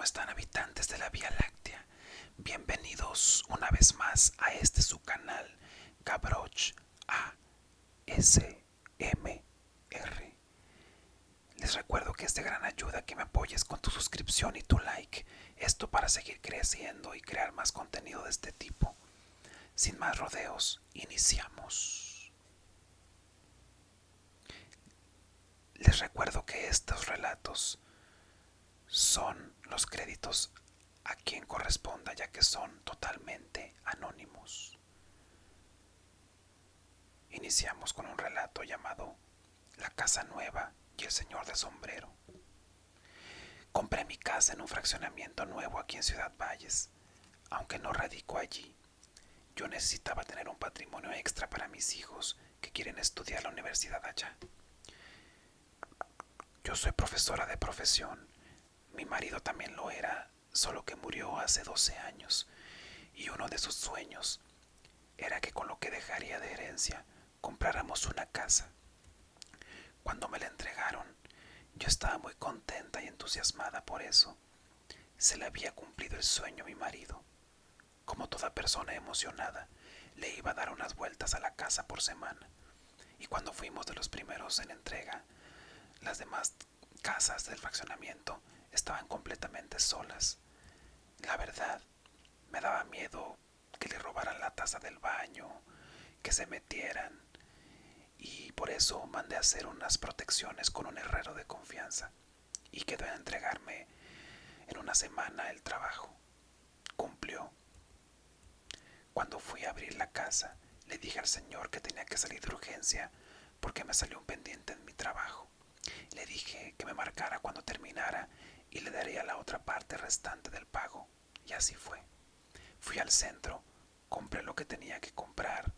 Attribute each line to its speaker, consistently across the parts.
Speaker 1: ¿Cómo están, habitantes de la Vía Láctea? Bienvenidos una vez más a su canal, Gavroche ASMR. Les recuerdo que es de gran ayuda que me apoyes con tu suscripción y tu like, esto para seguir creciendo y crear más contenido de este tipo. Sin más rodeos, iniciamos. Les recuerdo que estos relatos son los créditos a quien corresponda, ya que son totalmente anónimos. Iniciamos con un relato llamado La Casa Nueva y el Señor de Sombrero. Compré mi casa en un fraccionamiento nuevo aquí en Ciudad Valles. Aunque no radico allí, yo necesitaba tener un patrimonio extra para mis hijos que quieren estudiar la universidad allá. Yo soy profesora de profesión. Mi marido también lo era, solo que murió hace 12 años. Y uno de sus sueños era que con lo que dejaría de herencia compráramos una casa. Cuando me la entregaron, yo estaba muy contenta y entusiasmada por eso. Se le había cumplido el sueño a mi marido. Como toda persona emocionada, le iba a dar unas vueltas a la casa por semana. Y cuando fuimos de los primeros en entrega, las demás casas del fraccionamiento estaban completamente solas. La verdad, me daba miedo que le robaran la taza del baño, que se metieran, y por eso mandé a hacer unas protecciones con un herrero de confianza y quedó en entregarme en una semana el trabajo. Cumplió. Cuando fui a abrir la casa, le dije al señor que tenía que salir de urgencia porque me salió un pendiente en mi trabajo. Le dije que me marcara cuando terminara y le daría la otra parte restante del pago. Y así fue. Fui al centro, compré lo que tenía que comprar,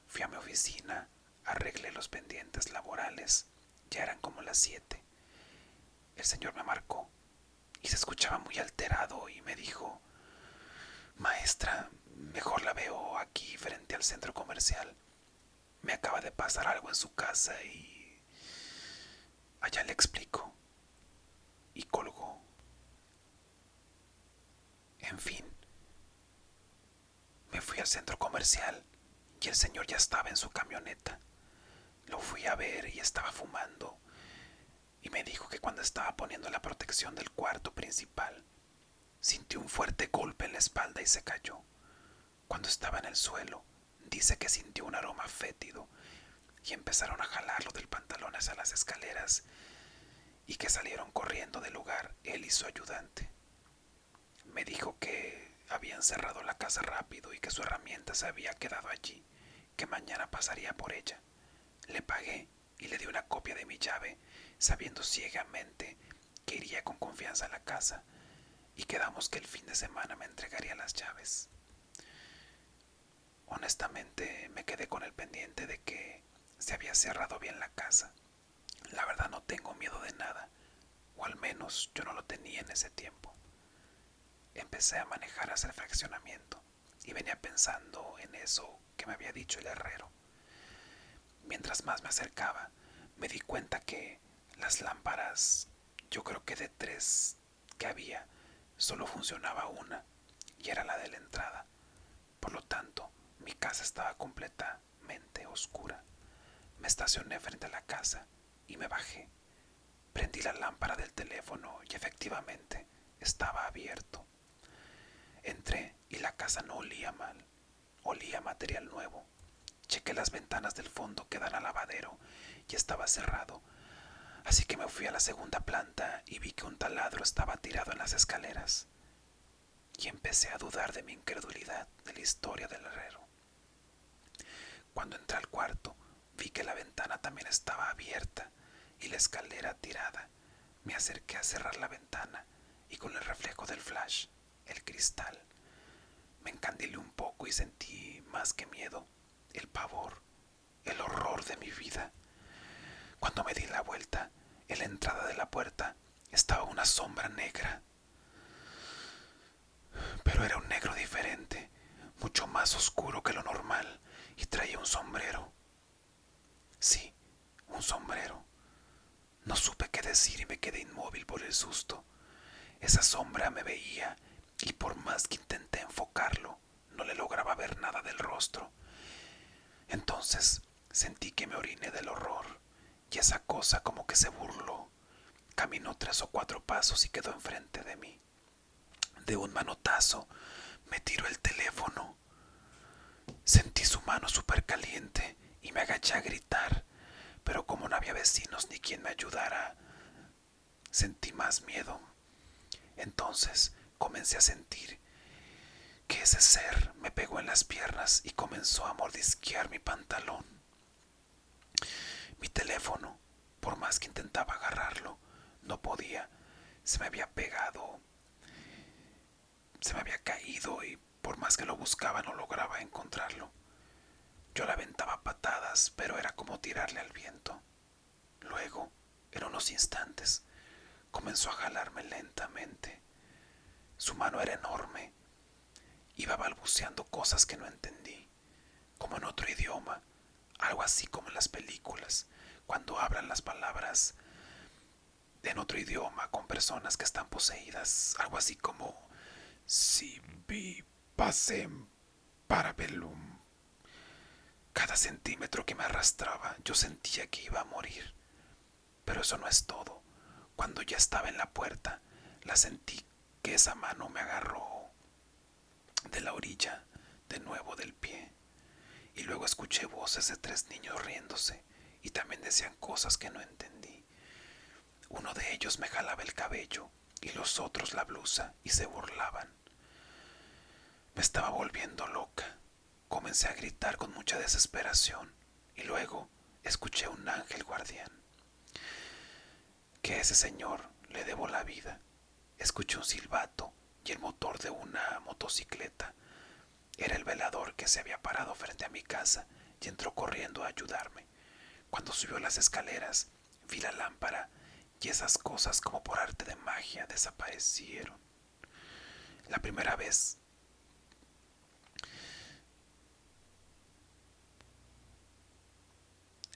Speaker 1: fui a mi oficina, arreglé los pendientes laborales. Ya eran como las 7. El señor me marcó y se escuchaba muy alterado y me dijo: Maestra, mejor la veo aquí frente al centro comercial. Me acaba de pasar algo en su casa y allá le explico. Y colgó. En fin, me fui al centro comercial y el señor ya estaba en su camioneta. Lo fui a ver y estaba fumando. Y me dijo que cuando estaba poniendo la protección del cuarto principal, sintió un fuerte golpe en la espalda y se cayó. Cuando estaba en el suelo, dice que sintió un aroma fétido y empezaron a jalarlo del pantalón hacia las escaleras y que salieron corriendo del lugar él y su ayudante. Me dijo que habían cerrado la casa rápido y que su herramienta se había quedado allí, que mañana pasaría por ella. Le pagué y le di una copia de mi llave, sabiendo ciegamente que iría con confianza a la casa, y quedamos que el fin de semana me entregaría las llaves. Honestamente, me quedé con el pendiente de que se había cerrado bien la casa. La verdad, no tengo miedo de nada, o al menos yo no lo tenía en ese tiempo. Empecé a manejar hacia el fraccionamiento y venía pensando en eso que me había dicho el herrero. Mientras más me acercaba, me di cuenta que las lámparas, yo creo que de 3 que había, solo funcionaba una, y era la de la entrada. Por lo tanto, mi casa estaba completamente oscura. Me estacioné frente a la casa y me bajé. Prendí la lámpara del teléfono y efectivamente estaba abierto. Entré y la casa no olía mal, olía a material nuevo. Chequé las ventanas del fondo que dan al lavadero y estaba cerrado, así que me fui a la segunda planta y vi que un taladro estaba tirado en las escaleras. Y empecé a dudar de mi incredulidad de la historia del herrero. Cuando entré al cuarto, vi que la ventana también estaba abierta y la escalera tirada. Me acerqué a cerrar la ventana y con el reflejo del flash, el cristal, me encandilé un poco y sentí más que miedo, el pavor, el horror de mi vida. Cuando me di la vuelta, en la entrada de la puerta estaba una sombra negra. Pero era un negro diferente, mucho más oscuro que lo normal, y traía un sombrero. Sí, un sombrero. No supe qué decir y me quedé inmóvil por el susto. Esa sombra me veía y por más que intenté enfocarlo, no le lograba ver nada del rostro. Entonces sentí que me oriné del horror y esa cosa como que se burló. Caminó 3 o 4 pasos y quedó enfrente de mí. De un manotazo me tiró el teléfono. Sentí su mano súper caliente y me agaché a gritar, pero como no había vecinos ni quien me ayudara, sentí más miedo. Entonces comencé a sentir que ese ser me pegó en las piernas y comenzó a mordisquear mi pantalón. Mi teléfono, por más que intentaba agarrarlo, no podía. Se me había pegado, se me había caído y por más que lo buscaba no lograba encontrarlo. Yo le aventaba patadas, pero era como tirarle al viento. Luego, en unos instantes, comenzó a jalarme lentamente. Su mano era enorme. Iba balbuceando cosas que no entendí, como en otro idioma, algo así como en las películas, cuando hablan las palabras en otro idioma con personas que están poseídas, algo así como si vi pasem parabellum. Cada centímetro que me arrastraba yo sentía que iba a morir. Pero eso no es todo. Cuando ya estaba en la puerta, la sentí que esa mano me agarró de la orilla, de nuevo del pie. Y luego escuché voces de 3 niños riéndose y también decían cosas que no entendí. Uno de ellos me jalaba el cabello y los otros la blusa y se burlaban. Me estaba volviendo loca. Comencé a gritar con mucha desesperación y luego escuché un ángel guardián. Que a ese señor le debo la vida. Escuché un silbato y el motor de una motocicleta. Era el velador que se había parado frente a mi casa y entró corriendo a ayudarme. Cuando subió las escaleras, vi la lámpara y esas cosas como por arte de magia desaparecieron. La primera vez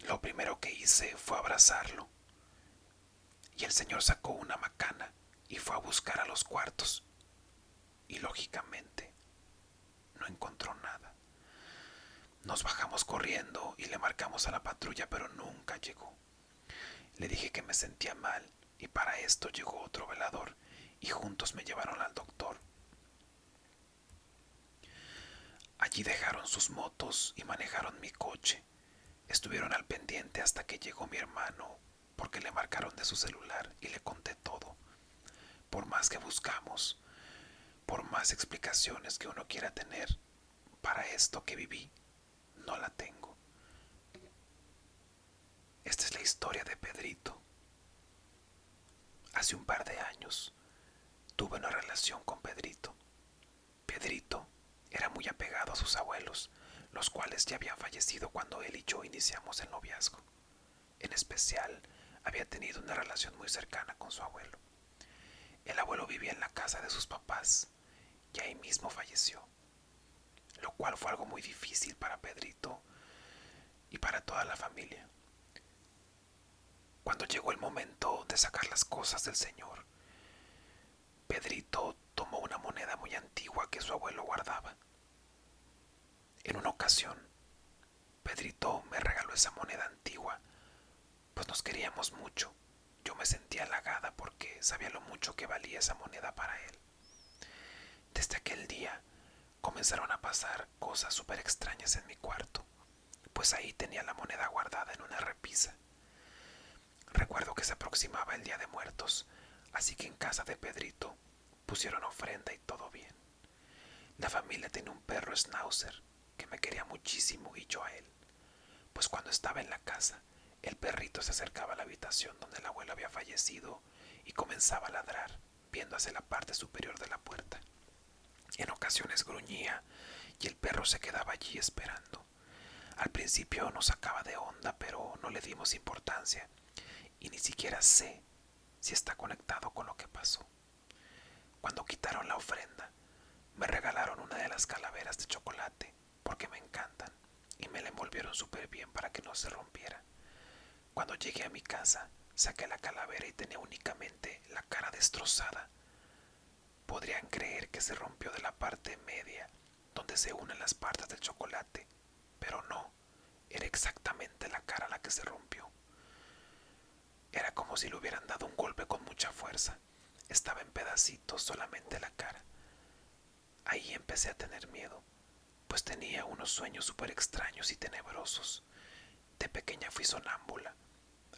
Speaker 1: Lo primero que hice fue abrazarlo y el señor sacó una macana y fue a buscar a los cuartos y lógicamente no encontró nada. Nos bajamos corriendo y le marcamos a la patrulla, pero nunca llegó. Le dije que me sentía mal y para esto llegó otro velador y juntos me llevaron al doctor. Allí dejaron sus motos y manejaron mi coche. Estuvieron al pendiente hasta que llegó mi hermano porque le marcaron de su celular y le conté todo. Por más que buscamos, por más explicaciones que uno quiera tener para esto que viví, no la tengo. Esta es la historia de Pedrito. Hace un par de años tuve una relación con Pedrito. Pedrito era muy apegado a sus abuelos, los cuales ya habían fallecido cuando él y yo iniciamos el noviazgo. En especial, había tenido una relación muy cercana con su abuelo. El abuelo vivía en la casa de sus papás y ahí mismo falleció, lo cual fue algo muy difícil para Pedrito y para toda la familia. Cuando llegó el momento de sacar las cosas del señor, Pedrito tomó una moneda muy antigua que su abuelo guardaba. En una ocasión, Pedrito me regaló esa moneda antigua, pues nos queríamos mucho. Yo me sentía halagada porque sabía lo mucho que valía esa moneda para él. Desde aquel día comenzaron a pasar cosas súper extrañas en mi cuarto, pues ahí tenía la moneda guardada en una repisa. Recuerdo que se aproximaba el Día de Muertos, así que en casa de Pedrito pusieron ofrenda y todo bien. La familia tenía un perro schnauzer que me quería muchísimo y yo a él, pues cuando estaba en la casa, el perrito se acercaba a la habitación donde el abuelo había fallecido y comenzaba a ladrar, viendo hacia la parte superior de la puerta. En ocasiones gruñía y el perro se quedaba allí esperando. Al principio nos sacaba de onda, pero no le dimos importancia y ni siquiera sé si está conectado con lo que pasó. Cuando quitaron la ofrenda, me regalaron una de las calaveras de chocolate porque me encantan y me la envolvieron súper bien para que no se rompiera. Cuando llegué a mi casa, saqué la calavera y tenía únicamente la cara destrozada. podrían creer que se rompió de la parte media, donde se unen las partes del chocolate, pero no, era exactamente la cara la que se rompió. Era como si le hubieran dado un golpe con mucha fuerza. Estaba en pedacitos solamente la cara. Ahí empecé a tener miedo, pues tenía unos sueños súper extraños y tenebrosos. De pequeña fui sonámbula.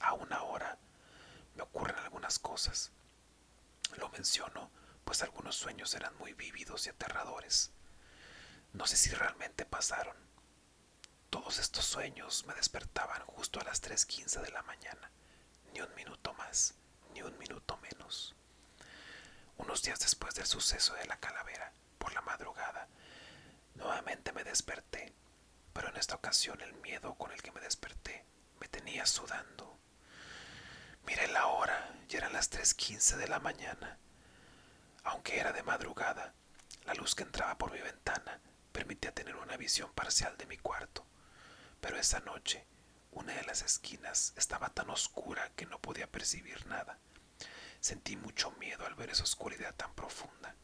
Speaker 1: Aún ahora me ocurren algunas cosas. Lo menciono, pues algunos sueños eran muy vívidos y aterradores. No sé si realmente pasaron. Todos estos sueños me despertaban justo a las 3:15 de la mañana. Ni un minuto más, ni un minuto menos. Unos días después del suceso de la calavera, por la madrugada, nuevamente me desperté, pero en esta ocasión el miedo con el que me desperté me tenía sudando. Miré la hora y eran las 3:15 de la mañana. Aunque era de madrugada, la luz que entraba por mi ventana permitía tener una visión parcial de mi cuarto. Pero esa noche, una de las esquinas estaba tan oscura que no podía percibir nada. Sentí mucho miedo al ver esa oscuridad tan profunda.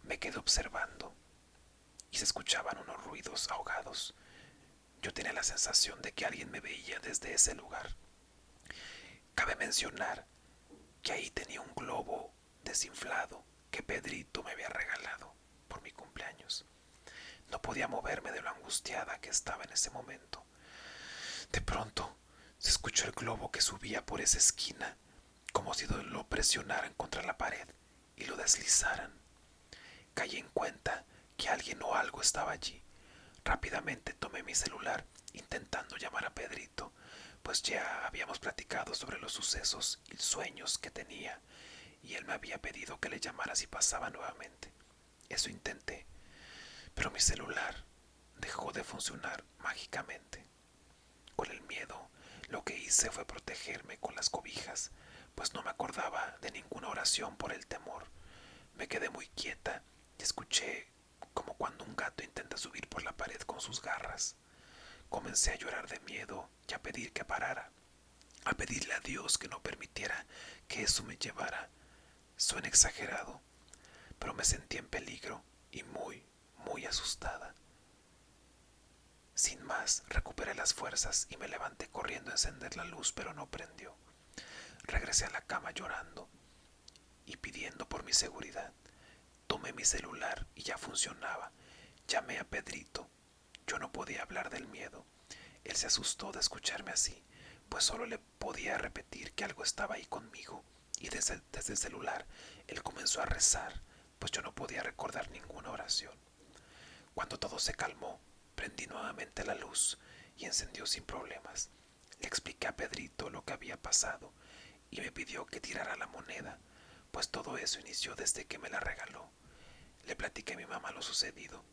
Speaker 1: Me quedé observando y se escuchaban unos ruidos ahogados. Yo tenía la sensación de que alguien me veía desde ese lugar. Cabe mencionar que ahí tenía un globo desinflado que Pedrito me había regalado por mi cumpleaños. No podía moverme de lo angustiada que estaba en ese momento. De pronto se escuchó el globo que subía por esa esquina, como si lo presionaran contra la pared y lo deslizaran. Caí en cuenta que alguien o algo estaba allí. Rápidamente tomé mi celular intentando llamar a Pedrito, pues ya habíamos platicado sobre los sucesos y sueños que tenía, y él me había pedido que le llamara si pasaba nuevamente. Eso intenté, pero mi celular dejó de funcionar mágicamente. Con el miedo, lo que hice fue protegerme con las cobijas, pues no me acordaba de ninguna oración por el temor. Me quedé muy quieta y escuché como cuando un gato intenta subir por la pared con sus garras. Comencé a llorar de miedo y a pedir que parara, a pedirle a Dios que no permitiera que eso me llevara. Suena exagerado, pero me sentí en peligro y muy asustada. Sin más, recuperé las fuerzas y me levanté corriendo a encender la luz, pero no prendió. Regresé a la cama llorando y pidiendo por mi seguridad. Tomé mi celular y ya funcionaba. Llamé a Pedrito. Yo no podía hablar del miedo. Él se asustó de escucharme así, pues solo le podía repetir que algo estaba ahí conmigo. Y desde el celular él comenzó a rezar, pues yo no podía recordar ninguna oración. Cuando todo se calmó, prendí nuevamente la luz y encendió sin problemas. Le expliqué a Pedrito lo que había pasado y me pidió que tirara la moneda, pues todo eso inició desde que me la regaló. Le platiqué a mi mamá lo sucedido,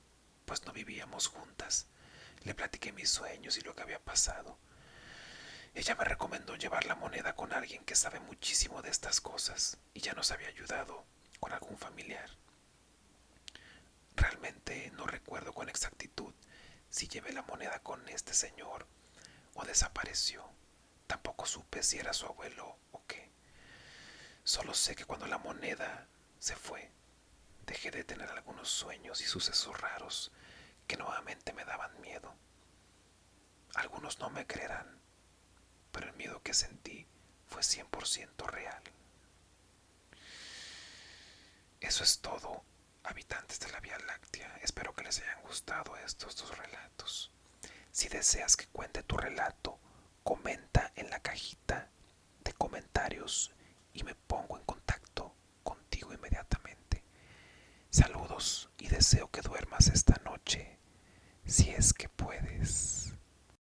Speaker 1: pues no vivíamos juntas. Le platiqué mis sueños y lo que había pasado. Ella me recomendó llevar la moneda con alguien que sabe muchísimo de estas cosas y ya nos había ayudado con algún familiar. Realmente no recuerdo con exactitud si llevé la moneda con este señor o desapareció. Tampoco supe si era su abuelo o qué. Solo sé que cuando la moneda se fue, dejé de tener algunos sueños y sucesos raros que nuevamente me daban miedo. Algunos no me creerán, pero el miedo que sentí fue 100% real. Eso es todo, habitantes de la Vía Láctea. Espero que les hayan gustado estos dos relatos. Si deseas que cuente tu relato, comenta en la cajita de comentarios y me pongo en contacto contigo inmediatamente. Saludos y deseo que duermas esta noche, si es que puedes.